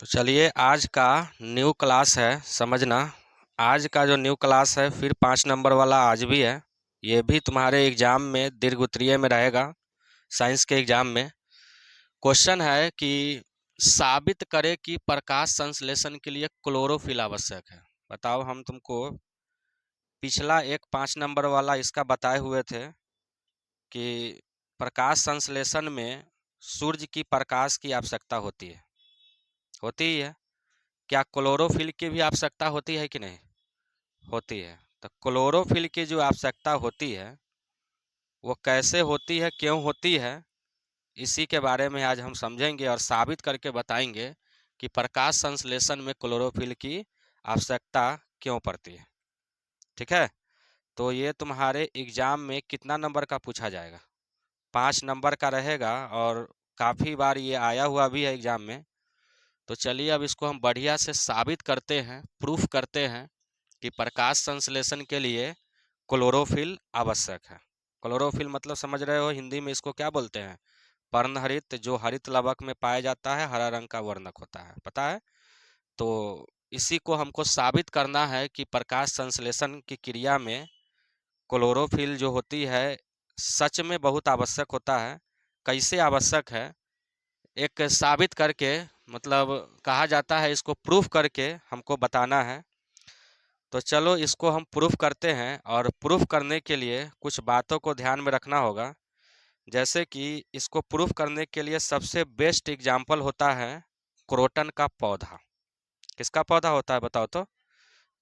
तो चलिए आज का न्यू क्लास है, समझना। आज का जो न्यू क्लास है फिर 5 नंबर वाला आज भी है। ये भी तुम्हारे एग्जाम में दीर्घ उत्तरीय में रहेगा, साइंस के एग्जाम में। क्वेश्चन है कि साबित करे कि प्रकाश संश्लेषण के लिए क्लोरोफिल आवश्यक है। बताओ, हम तुमको पिछला एक 5 नंबर वाला इसका बताए हुए थे कि प्रकाश संश्लेषण में सूर्य की प्रकाश की आवश्यकता होती ही है। क्या क्लोरोफिल की भी आवश्यकता होती है कि नहीं होती है? तो क्लोरोफिल की जो आवश्यकता होती है वो कैसे होती है, क्यों होती है, इसी के बारे में आज हम समझेंगे और साबित करके बताएंगे कि प्रकाश संश्लेषण में क्लोरोफिल की आवश्यकता क्यों पड़ती है। ठीक है, तो ये तुम्हारे एग्जाम में कितना नंबर का पूछा जाएगा? 5 नंबर का रहेगा और काफ़ी बार ये आया हुआ भी है एग्जाम में। तो चलिए अब इसको हम बढ़िया से साबित करते हैं, प्रूफ करते हैं कि प्रकाश संश्लेषण के लिए क्लोरोफिल आवश्यक है। क्लोरोफिल मतलब समझ रहे हो, हिंदी में इसको क्या बोलते हैं? पर्णहरित, जो हरित लवक में पाया जाता है, हरा रंग का वर्णक होता है, पता है? तो इसी को हमको साबित करना है कि प्रकाश संश्लेषण की क्रिया में क्लोरोफिल जो होती है सच में बहुत आवश्यक होता है। कैसे आवश्यक है, एक साबित करके, मतलब कहा जाता है इसको प्रूफ करके हमको बताना है। तो चलो इसको हम प्रूफ करते हैं, और प्रूफ करने के लिए कुछ बातों को ध्यान में रखना होगा। जैसे कि इसको प्रूफ करने के लिए सबसे बेस्ट एग्जाम्पल होता है क्रोटन का पौधा। किसका पौधा होता है बताओ तो?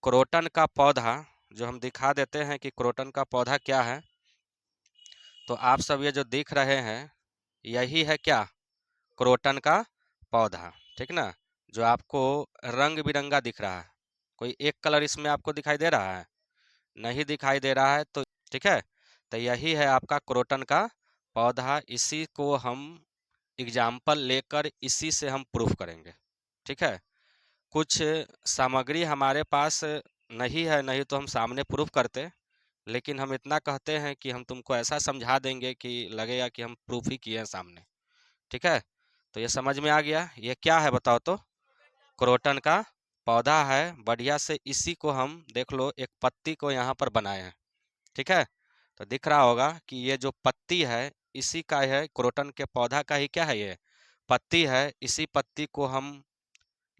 क्रोटन का पौधा। जो हम दिखा देते हैं कि क्रोटन का पौधा क्या है। तो आप सब ये जो दिख रहे हैं यही है क्या? क्रोटन का पौधा, ठीक ना? जो आपको रंग बिरंगा दिख रहा है, कोई एक कलर इसमें आपको दिखाई दे रहा है? नहीं दिखाई दे रहा है तो ठीक है, तो यही है आपका क्रोटन का पौधा। इसी को हम एग्जाम्पल लेकर इसी से हम प्रूफ करेंगे। ठीक है, कुछ सामग्री हमारे पास नहीं है, नहीं तो हम सामने प्रूफ करते, लेकिन हम इतना कहते हैं कि हम तुमको ऐसा समझा देंगे कि लगेगा कि हम प्रूफ ही किए हैं सामने। ठीक है, तो ये समझ में आ गया। ये क्या है बताओ तो? क्रोटन का पौधा है। बढ़िया से इसी को हम देख लो, एक पत्ती को यहाँ पर बनाए हैं। ठीक है, तो दिख रहा होगा कि ये जो पत्ती है इसी का है, क्रोटन के पौधा का ही क्या है, ये पत्ती है। इसी पत्ती को हम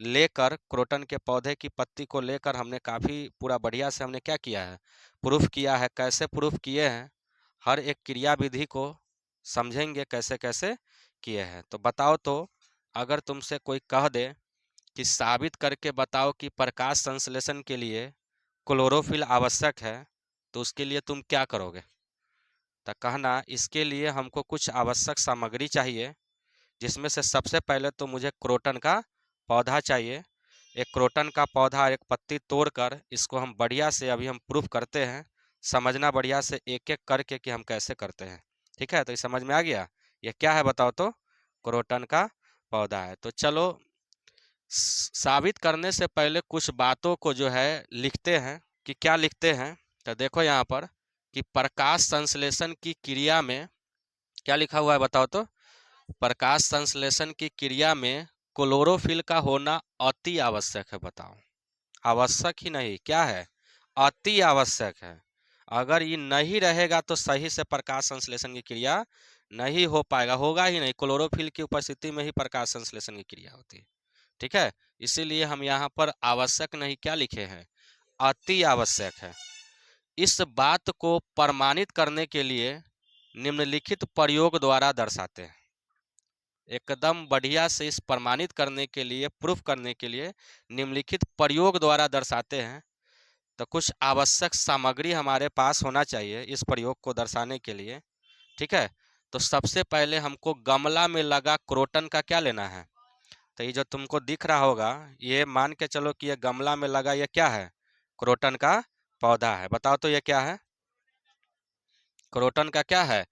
लेकर, क्रोटन के पौधे की पत्ती को लेकर हमने काफ़ी पूरा बढ़िया से हमने क्या किया है, प्रूफ किया है। कैसे प्रूफ किए हैं, हर एक क्रिया विधि को समझेंगे कैसे कैसे किए हैं। तो बताओ तो, अगर तुमसे कोई कह दे कि साबित करके बताओ कि प्रकाश संश्लेषण के लिए क्लोरोफिल आवश्यक है, तो उसके लिए तुम क्या करोगे? तो कहना, इसके लिए हमको कुछ आवश्यक सामग्री चाहिए, जिसमें से सबसे पहले तो मुझे क्रोटन का पौधा चाहिए। एक क्रोटन का पौधा, एक पत्ती तोड़कर इसको हम बढ़िया से अभी हम प्रूफ करते हैं। समझना बढ़िया से एक एक करके कि हम कैसे करते हैं। ठीक है, तो ये समझ में आ गया। ये क्या है बताओ तो? क्रोटन का पौधा है। तो चलो साबित करने से पहले कुछ बातों को जो है लिखते हैं कि क्या लिखते हैं। तो देखो यहाँ पर कि प्रकाश संश्लेषण की क्रिया में क्या लिखा हुआ है बताओ तो? प्रकाश संश्लेषण की क्रिया में क्लोरोफिल का होना अति आवश्यक है। बताओ, आवश्यक ही नहीं, क्या है? अति आवश्यक है। अगर ये नहीं रहेगा तो सही से प्रकाश संश्लेषण की क्रिया नहीं हो पाएगा, होगा ही नहीं। क्लोरोफिल की उपस्थिति में ही प्रकाश संश्लेषण की क्रिया होती है। ठीक है, इसीलिए हम यहाँ पर आवश्यक नहीं क्या लिखे हैं, अति आवश्यक है। इस बात को प्रमाणित करने के लिए निम्नलिखित प्रयोग द्वारा दर्शाते हैं। एकदम बढ़िया से इस प्रमाणित करने के लिए, प्रूफ करने के लिए निम्नलिखित प्रयोग द्वारा दर्शाते हैं। तो कुछ आवश्यक सामग्री हमारे पास होना चाहिए इस प्रयोग को दर्शाने के लिए। ठीक है, तो सबसे पहले हमको गमला में लगा क्रोटन का क्या लेना है। तो ये जो तुमको दिख रहा होगा, ये मान के चलो कि ये गमला में लगा, ये क्या है? क्रोटन का पौधा है। बताओ तो ये क्या है? क्रोटन का क्या है?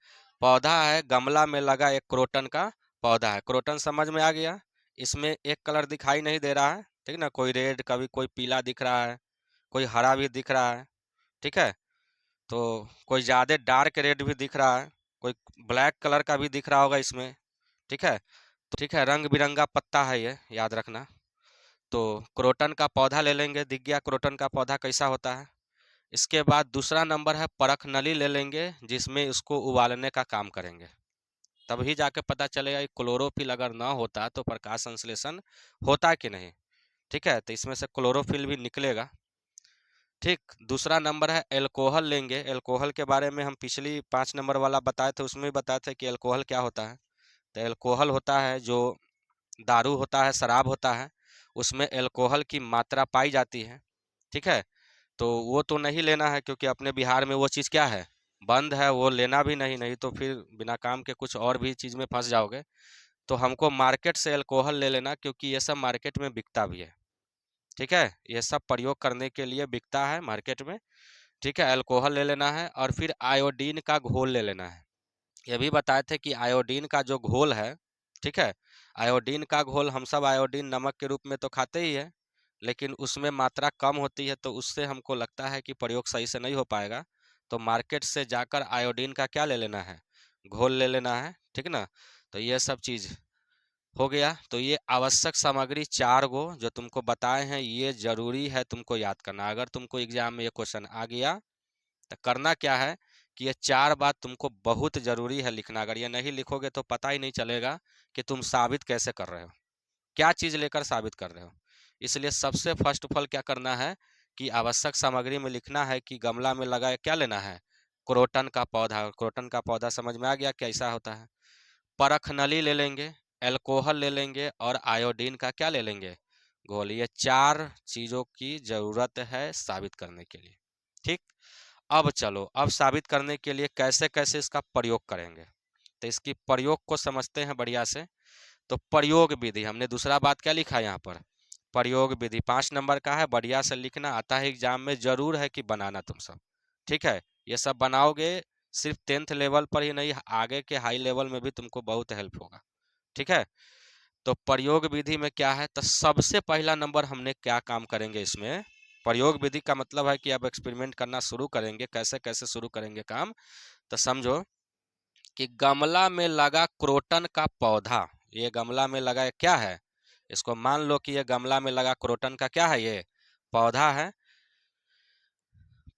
पौधा है। गमला में लगा एक क्रोटन का पौधा है। क्रोटन समझ में आ गया। इसमें एक कलर दिखाई नहीं दे रहा है, ठीक ना? कोई रेड, कभी कोई पीला दिख रहा है, कोई हरा भी दिख रहा है। ठीक है, तो कोई ज़्यादा डार्क रेड भी दिख रहा है, कोई ब्लैक कलर का भी दिख रहा होगा इसमें। ठीक है, तो ठीक है, रंग बिरंगा पत्ता है ये, याद रखना। तो क्रोटन का पौधा ले लेंगे, दिख गया क्रोटन का पौधा कैसा होता है। इसके बाद दूसरा नंबर है परख नली ले लेंगे, जिसमें इसको उबालने का काम करेंगे। तभी जाके पता चलेगा कि क्लोरोफिल अगर ना होता तो प्रकाश संश्लेषण होता कि नहीं। ठीक है, तो इसमें से क्लोरोफिल भी निकलेगा। ठीक, दूसरा नंबर है एल्कोहल लेंगे। एल्कोहल के बारे में हम पिछली 5 नंबर वाला बताए थे, उसमें भी बताए थे कि एल्कोहल क्या होता है। तो एल्कोहल होता है जो दारू होता है, शराब होता है, उसमें एल्कोहल की मात्रा पाई जाती है। ठीक है, तो वो तो नहीं लेना है, क्योंकि अपने बिहार में वो चीज़ क्या है, बंद है, वो लेना भी नहीं, नहीं तो फिर बिना काम के कुछ और भी चीज़ में फंस जाओगे। तो हमको मार्केट से अल्कोहल ले लेना, क्योंकि ये सब मार्केट में बिकता भी है। ठीक है, ये सब प्रयोग करने के लिए बिकता है मार्केट में। ठीक है, अल्कोहल ले लेना है और फिर आयोडीन का घोल ले लेना है। ये भी बताए थे कि आयोडीन का जो घोल है, ठीक है, आयोडीन का घोल हम सब आयोडीन नमक के रूप में तो खाते ही है, लेकिन उसमें मात्रा कम होती है, तो उससे हमको लगता है कि प्रयोग सही से नहीं हो पाएगा। तो मार्केट से जाकर आयोडीन का क्या ले लेना है, घोल ले लेना है। ठीक ना, तो ये सब चीज़ हो गया। तो ये आवश्यक सामग्री 4 गो जो तुमको बताए हैं, ये जरूरी है तुमको याद करना। अगर तुमको एग्जाम में ये क्वेश्चन आ गया तो करना क्या है कि ये 4 बात तुमको बहुत जरूरी है लिखना। अगर ये नहीं लिखोगे तो पता ही नहीं चलेगा कि तुम साबित कैसे कर रहे हो, क्या चीज लेकर साबित कर रहे हो। इसलिए सबसे फर्स्ट ऑफ ऑल क्या करना है कि आवश्यक सामग्री में लिखना है कि गमला में लगा क्या लेना है, क्रोटन का पौधा। क्रोटन का पौधा समझ में आ गया कैसा होता है। परख नली ले लेंगे, एल्कोहल ले लेंगे और आयोडीन का क्या ले लेंगे, घोल। ये 4 चीजों की जरूरत है साबित करने के लिए। ठीक, अब चलो, अब साबित करने के लिए कैसे कैसे इसका प्रयोग करेंगे, तो इसकी प्रयोग को समझते हैं बढ़िया से। तो प्रयोग विधि, हमने दूसरा बात क्या लिखा है यहाँ पर, प्रयोग विधि 5 नंबर का है, बढ़िया से लिखना। आता है एग्जाम में, जरूर है कि बनाना तुम सब। ठीक है, ये सब बनाओगे, सिर्फ 10th लेवल पर ही नहीं, आगे के हाई लेवल में भी तुमको बहुत हेल्प होगा। ठीक है, तो प्रयोग विधि में क्या है, तो सबसे पहला नंबर हमने क्या काम करेंगे इसमें। प्रयोग विधि का मतलब है कि अब एक्सपेरिमेंट करना शुरू करेंगे। कैसे कैसे शुरू करेंगे काम, तो समझो कि गमला में लगा क्रोटन का पौधा, ये गमला में लगा क्या है, इसको मान लो कि ये गमला में लगा क्रोटन का क्या है, ये पौधा है।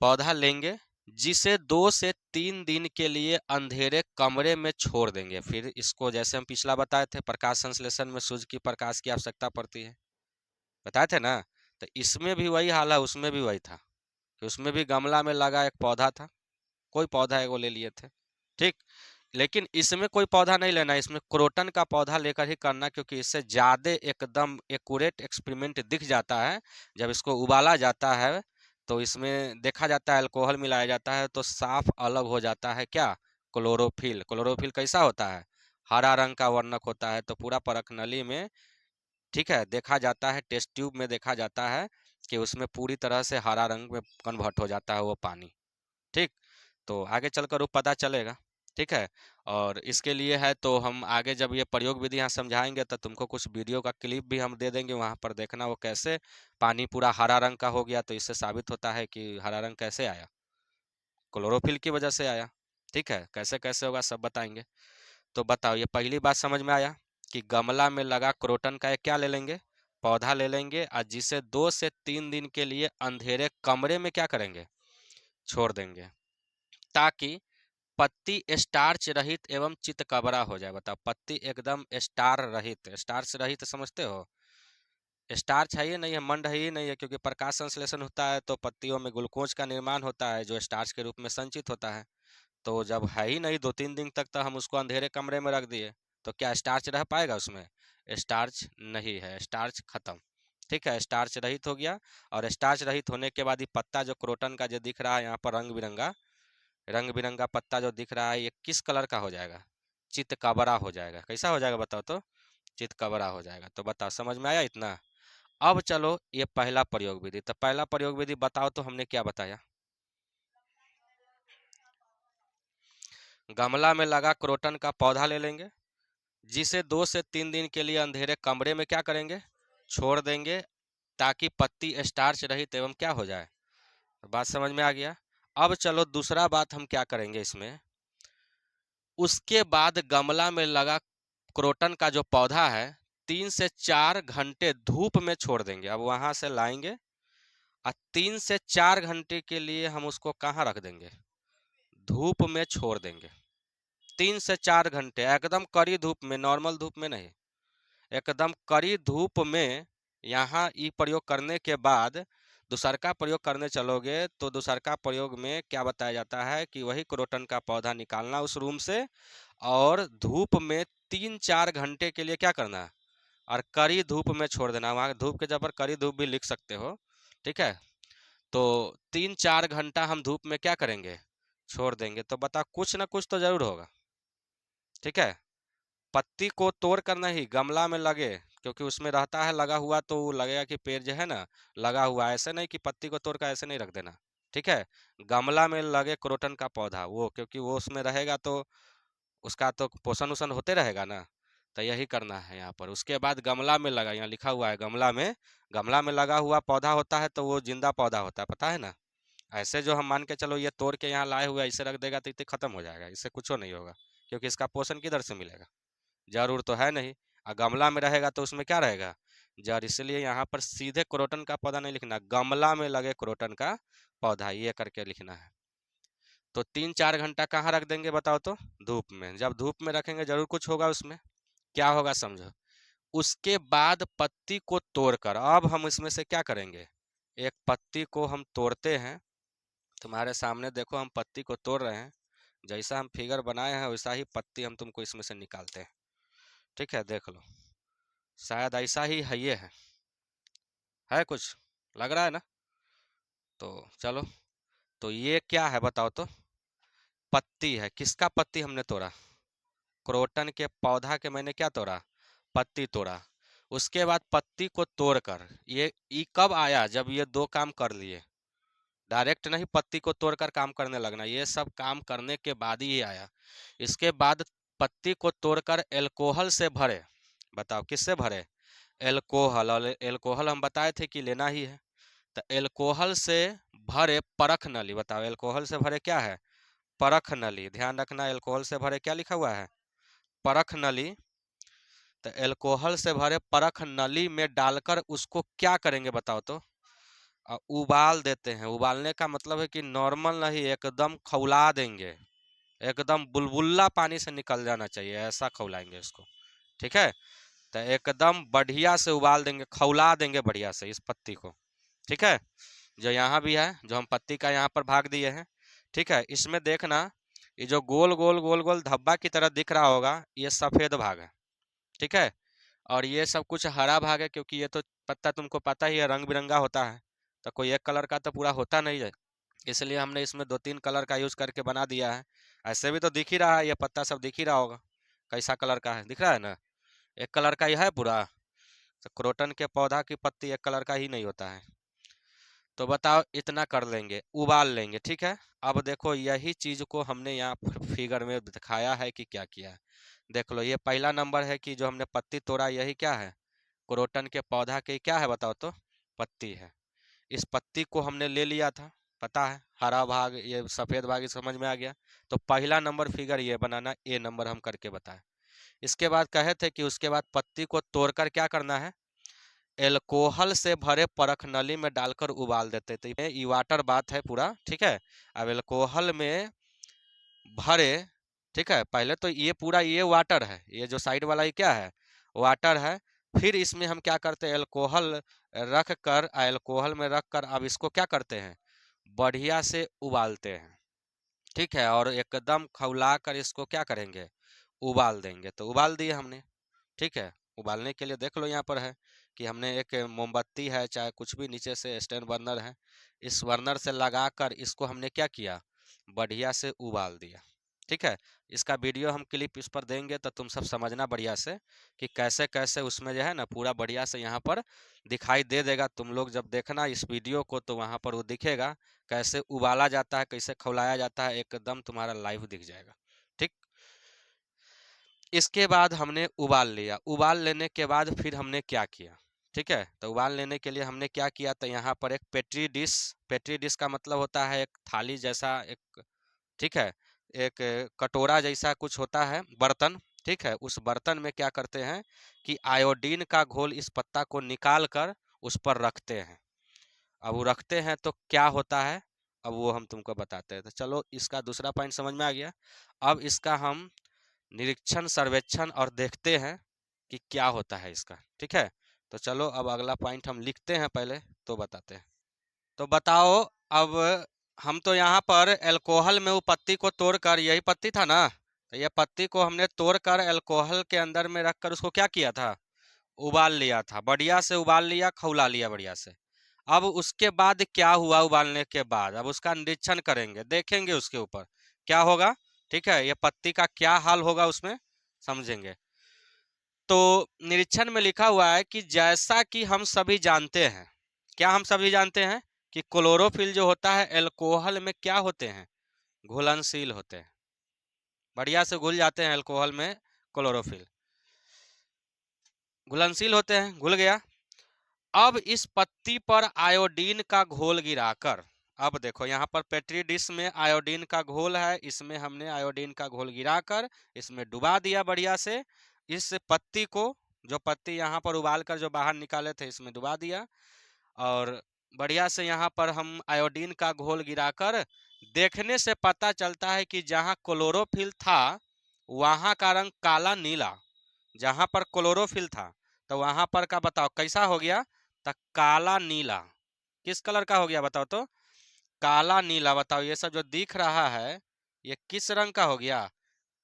पौधा लेंगे, जिसे 2 से 3 दिन के लिए अंधेरे कमरे में छोड़ देंगे। फिर इसको जैसे हम पिछला बताए थे, प्रकाश संश्लेषण में सूर्य की प्रकाश की आवश्यकता पड़ती है, बताए थे ना। तो इसमें भी वही हाल है, उसमें भी वही था कि उसमें भी गमला में लगा एक पौधा था, कोई पौधा है वो ले लिए थे। ठीक, लेकिन इसमें कोई पौधा नहीं लेना, इसमें क्रोटन का पौधा लेकर ही करना, क्योंकि इससे ज़्यादा एकदम एक्यूरेट एक्सपेरिमेंट दिख जाता है। जब इसको उबाला जाता है तो इसमें देखा जाता है अल्कोहल मिलाया जाता है, तो साफ अलग हो जाता है क्या, क्लोरोफिल। क्लोरोफिल कैसा होता है, हरा रंग का वर्णक होता है। तो पूरा परख नली में, ठीक है, देखा जाता है, टेस्ट ट्यूब में देखा जाता है कि उसमें पूरी तरह से हरा रंग में कन्वर्ट हो जाता है वो पानी। ठीक, तो आगे चलकर वो पता चलेगा। ठीक है, और इसके लिए है तो हम आगे जब ये प्रयोग विधि यहाँ समझाएंगे तो तुमको कुछ वीडियो का क्लिप भी हम दे देंगे, वहाँ पर देखना वो कैसे पानी पूरा हरा रंग का हो गया। तो इससे साबित होता है कि हरा रंग कैसे आया, क्लोरोफिल की वजह से आया। ठीक है, कैसे कैसे होगा सब बताएंगे। तो बताओ, ये पहली बात समझ में आया कि गमला में लगा क्रोटन का एक क्या ले लेंगे, पौधा ले लेंगे, और जिसे 2 से 3 दिन के लिए अंधेरे कमरे में क्या करेंगे, छोड़ देंगे, ताकि पत्ती स्टार्च रहित एवं चितकबरा हो जाए। बताओ, पत्ती एकदम स्टार रहित, स्टार्च रहित समझते हो, स्टार्च है ही नहीं है, मंड है ही नहीं है, क्योंकि प्रकाश संश्लेषण होता है तो पत्तियों में ग्लूकोज का निर्माण होता है, जो स्टार्च के रूप में संचित होता है। तो जब है ही नहीं 2-3 दिन तक, तो हम उसको अंधेरे कमरे में रख दिए, तो क्या स्टार्च रह पाएगा उसमें, स्टार्च नहीं है, स्टार्च खत्म। ठीक है, स्टार्च रहित हो गया। और स्टार्च रहित होने के बाद ही पत्ता जो क्रोटन का जो दिख रहा है यहाँ पर रंग बिरंगा पत्ता जो दिख रहा है, ये किस कलर का हो जाएगा, चितकबरा हो जाएगा। कैसा हो जाएगा बताओ तो, चितकबरा हो जाएगा। तो बताओ, समझ में आया इतना। अब चलो, ये पहला प्रयोग विधि। तो पहला प्रयोग विधि बताओ तो हमने क्या बताया, गमला में लगा क्रोटन का पौधा ले लेंगे, जिसे 2 से 3 दिन के लिए अंधेरे कमरे में क्या करेंगे, छोड़ देंगे, ताकि पत्ती स्टार्च रहित एवं क्या हो जाए। बात समझ में आ गया। अब चलो दूसरा बात हम क्या करेंगे इसमें, उसके बाद गमला में लगा क्रोटन का जो पौधा है 3 से 4 घंटे धूप में छोड़ देंगे। अब वहां से लाएंगे और 3 से 4 घंटे के लिए हम उसको कहाँ रख देंगे, धूप में छोड़ देंगे। 3 से 4 घंटे एकदम कड़ी धूप में, नॉर्मल धूप में नहीं, एकदम कड़ी धूप में। यहाँ ई प्रयोग करने के बाद दूसरका प्रयोग करने चलोगे तो दूसरका प्रयोग में क्या बताया जाता है कि वही क्रोटन का पौधा निकालना उस रूम से और धूप में 3-4 घंटे के लिए क्या करना है, और कड़ी धूप में छोड़ देना। वहाँ धूप के जगह पर कड़ी धूप भी लिख सकते हो, ठीक है। तो 3-4 घंटा हम धूप में क्या करेंगे, छोड़ देंगे। तो बता, कुछ ना कुछ तो जरूर होगा, ठीक है। पत्ती को तोड़ कर नहीं गमला में लगे, क्योंकि उसमें रहता है लगा हुआ, तो वो लगेगा कि पेड़ जो है ना लगा हुआ, ऐसे नहीं कि पत्ती को तोड़ कर ऐसे नहीं रख देना, ठीक है। गमला में लगे क्रोटन का पौधा, वो क्योंकि वो उसमें रहेगा तो उसका तो पोषण उषण होते रहेगा ना, तो यही करना है यहाँ पर। उसके बाद गमला में लगा, यहाँ लिखा हुआ है गमला में लगा हुआ पौधा होता है तो वो जिंदा पौधा होता है, पता है ना। ऐसे जो हम मान के चलो ये तोड़ के यहाँ लाए हुए ऐसे रख देगा तो इतने खत्म हो जाएगा, इससे कुछ नहीं होगा, क्योंकि इसका पोषण किधर से मिलेगा, जरूर तो है नहीं। और गमला में रहेगा तो उसमें क्या रहेगा, जड़। इसलिए यहाँ पर सीधे क्रोटन का पौधा नहीं लिखना, गमला में लगे क्रोटन का पौधा ये करके लिखना है। तो 3-4 घंटा कहाँ रख देंगे बताओ तो, धूप में। जब धूप में रखेंगे जरूर कुछ होगा उसमें, क्या होगा समझो। उसके बाद पत्ती को तोड़कर, अब हम इसमें से क्या करेंगे, एक पत्ती को हम तोड़ते हैं। तुम्हारे सामने देखो हम पत्ती को तोड़ रहे हैं, जैसा हम फिगर बनाए हैं वैसा ही पत्ती हम तुमको इसमें से निकालते हैं, ठीक है। देख लो, शायद ऐसा ही है, ये है कुछ लग रहा है ना। तो चलो, तो ये क्या है बताओ तो, पत्ती है। किसका पत्ती हमने तोड़ा, क्रोटन के पौधा के मैंने क्या तोड़ा, पत्ती तोड़ा। उसके बाद पत्ती को तोड़कर ये कब आया, जब ये दो काम कर लिए। डायरेक्ट नहीं पत्ती को तोड़कर काम करने लगना, ये सब काम करने के बाद ही आया। इसके बाद पत्ती को तोड़कर एल्कोहल से भरे, बताओ किससे भरे, एल्कोहल। और एल्कोहल हम बताए थे कि लेना ही है, तो एल्कोहल से भरे परख नली। बताओ एल्कोहल से भरे क्या है, परख नली। ध्यान रखना, एल्कोहल से भरे क्या लिखा हुआ है, परख नली। तो एल्कोहल से भरे परख नली में डालकर उसको क्या करेंगे बताओ तो, उबाल देते हैं। उबालने का मतलब है कि नॉर्मल नहीं, एकदम खौला देंगे, एकदम बुलबुल्ला पानी से निकल जाना चाहिए, ऐसा खौलाएंगे इसको, ठीक है। तो एकदम बढ़िया से उबाल देंगे, खौला देंगे बढ़िया से इस पत्ती को, ठीक है। जो यहाँ भी है, जो हम पत्ती का यहाँ पर भाग दिए हैं, ठीक है। इसमें देखना, ये जो गोल गोल गोल गोल धब्बा की तरह दिख रहा होगा, ये सफेद भाग है, ठीक है। और ये सब कुछ हरा भाग है, क्योंकि ये तो पत्ता तुमको पता ही है रंग बिरंगा होता है, तो कोई एक कलर का तो पूरा होता नहीं है। इसलिए हमने इसमें 2-3 कलर का यूज करके बना दिया है। ऐसे भी तो दिख ही रहा है, ये पत्ता सब दिख ही रहा होगा कैसा कलर का है, दिख रहा है ना, एक कलर का ही है पूरा। तो क्रोटन के पौधा की पत्ती एक कलर का ही नहीं होता है। तो बताओ, इतना कर लेंगे, उबाल लेंगे, ठीक है। अब देखो यही चीज को हमने यहाँ फिगर में दिखाया है कि क्या किया है। देख लो, ये पहला नंबर है कि जो हमने पत्ती तोड़ा, यही क्या है, क्रोटन के पौधा के क्या है बताओ तो, पत्ती है। इस पत्ती को हमने ले लिया था, पता है, हरा भाग ये सफेद भाग, ये समझ में आ गया। तो पहला नंबर फिगर ये बनाना, ए नंबर हम करके बताएं। इसके बाद कहे थे कि उसके बाद पत्ती को तोड़कर क्या करना है, एल्कोहल से भरे परख नली में डालकर उबाल देते थे। ये वाटर बात है पूरा, ठीक है। अब एल्कोहल में भरे, ठीक है। पहले तो ये पूरा ये वाटर है, ये जो साइड वाला ये क्या है, वाटर है। फिर इसमें हम क्या करते हैं, एल्कोहल रख कर, एल्कोहल में रख कर अब इसको क्या करते हैं, बढ़िया से उबालते हैं, ठीक है। और एकदम खौला कर इसको क्या करेंगे, उबाल देंगे। तो उबाल दिए हमने, ठीक है। उबालने के लिए देख लो यहाँ पर है कि हमने एक मोमबत्ती है, चाहे कुछ भी, नीचे से स्टैंड बर्नर है, इस बर्नर से लगाकर इसको हमने क्या किया, बढ़िया से उबाल दिया, ठीक है। इसका वीडियो हम क्लिप इस पर देंगे तो तुम सब समझना बढ़िया से कि कैसे कैसे उसमें जो है ना पूरा बढ़िया से यहाँ पर दिखाई दे देगा। तुम लोग जब देखना इस वीडियो को तो वहाँ पर वो दिखेगा कैसे उबाला जाता है, कैसे खौलाया जाता है, एकदम तुम्हारा लाइव दिख जाएगा, ठीक। इसके बाद हमने उबाल लिया, उबाल लेने के बाद फिर हमने क्या किया, ठीक है। तो उबाल लेने के लिए हमने क्या किया, तो यहाँ पर एक पेट्री डिश का मतलब होता है एक थाली जैसा एक, ठीक है, एक कटोरा जैसा कुछ होता है बर्तन, ठीक है, उस बर्तन में क्या करते हैं कि आयोडीन का घोल इस पत्ता को निकाल कर उस पर रखते हैं। अब वो रखते हैं तो क्या होता है, अब वो हम तुमको बताते हैं। तो चलो, इसका दूसरा पॉइंट समझ में आ गया। अब इसका हम निरीक्षण सर्वेक्षण और देखते हैं कि क्या होता है इसका। ठीक है, तो चलो अब अगला पॉइंट हम लिखते हैं पहले, तो बताते हैं। तो बताओ, अब हम तो यहाँ पर अल्कोहल में वो पत्ती को तोड़कर, यही पत्ती था ना, तो ये पत्ती को हमने तोड़कर अल्कोहल के अंदर में रखकर उसको क्या किया था, उबाल लिया था। बढ़िया से उबाल लिया, खौला लिया बढ़िया से। अब उसके बाद क्या हुआ, उबालने के बाद अब उसका निरीक्षण करेंगे, देखेंगे उसके ऊपर क्या होगा। ठीक है, ये पत्ती का क्या हाल होगा उसमें समझेंगे। तो निरीक्षण में लिखा हुआ है कि जैसा कि हम सभी जानते हैं, क्या हम सभी जानते हैं कि क्लोरोफिल जो होता है अल्कोहल में क्या होते हैं, घुलनशील होते हैं। बढ़िया से घुल जाते हैं अल्कोहल में, क्लोरोफिल घुलनशील होते हैं, घुल गया। अब इस पत्ती पर आयोडीन का घोल गिराकर, अब देखो यहाँ पर पेट्री डिश में आयोडीन का घोल है, इसमें हमने आयोडीन का घोल गिराकर इसमें डुबा दिया बढ़िया से। इस पत्ती को, जो पत्ती यहाँ पर उबाल कर जो बाहर निकाले थे, इसमें डुबा दिया। और बढ़िया से यहाँ पर हम आयोडीन का घोल गिराकर देखने से पता चलता है कि जहाँ क्लोरोफिल था वहाँ का रंग काला नीला। जहाँ पर क्लोरोफिल था तो वहाँ पर का बताओ कैसा हो गया, तो काला नीला। किस कलर का हो गया बताओ तो, काला नीला। बताओ ये सब जो दिख रहा है ये किस रंग का हो गया,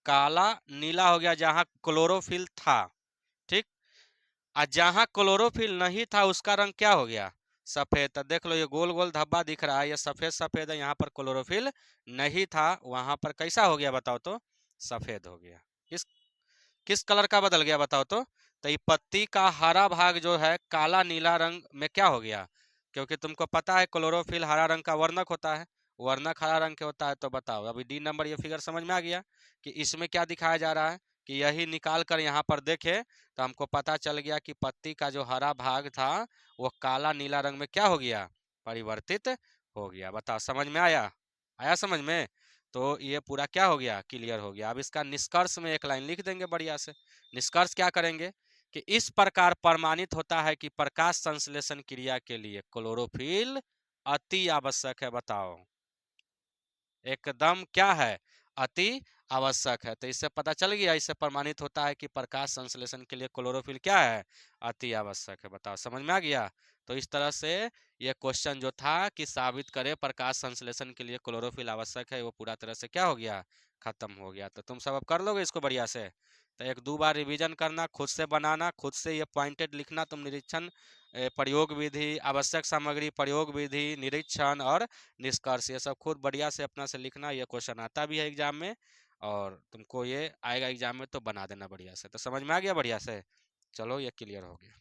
काला नीला हो गया जहाँ क्लोरोफिल था। ठीक, और जहाँ क्लोरोफिल नहीं था उसका रंग क्या हो गया, सफेद। तो देख लो ये गोल गोल धब्बा दिख रहा है, ये सफेद सफेद है, यहाँ पर क्लोरोफिल नहीं था, वहां पर कैसा हो गया बताओ तो, सफेद हो गया। किस किस कलर का बदल गया बताओ तो ये पत्ती का हरा भाग जो है काला नीला रंग में क्या हो गया, क्योंकि तुमको पता है क्लोरोफिल हरा रंग का वर्णक होता है, वर्णक हरा रंग के होता है। तो बताओ अभी डी नंबर ये फिगर समझ में आ गया कि इसमें क्या दिखाया जा रहा है, कि यही निकाल कर यहाँ पर देखे तो हमको पता चल गया कि पत्ती का जो हरा भाग था वो काला नीला रंग में क्या हो गया, परिवर्तित हो गया। बताओ समझ में आया, आया समझ में। तो ये पूरा क्या हो गया, क्लियर हो गया। अब इसका निष्कर्ष में एक लाइन लिख देंगे बढ़िया से। निष्कर्ष क्या करेंगे कि इस प्रकार प्रमाणित होता है कि प्रकाश संश्लेषण क्रिया के लिए क्लोरोफिल अति आवश्यक है। बताओ एकदम क्या है, अति आवश्यक है। तो इससे पता चल गया, इससे प्रमाणित होता है कि प्रकाश संश्लेषण के लिए क्लोरोफिल क्या है, अति आवश्यक है। बताओ समझ में आ गया। तो इस तरह से ये क्वेश्चन जो था कि साबित करे प्रकाश संश्लेषण के लिए क्लोरोफिल आवश्यक है, वो पूरा तरह से क्या हो गया, खत्म हो गया। तो तुम सब अब कर लोगे इसको बढ़िया से। तो एक दो बार रिवीजन करना, खुद से बनाना, खुद से ये पॉइंटेड लिखना। तुम निरीक्षण, प्रयोग विधि, आवश्यक सामग्री, प्रयोग विधि, निरीक्षण और निष्कर्ष, ये सब खुद बढ़िया से अपना से लिखना। ये क्वेश्चन आता भी है एग्जाम में और तुमको ये आएगा एग्जाम में, तो बना देना बढ़िया से। तो समझ में आ गया बढ़िया से, चलो ये क्लियर हो गया।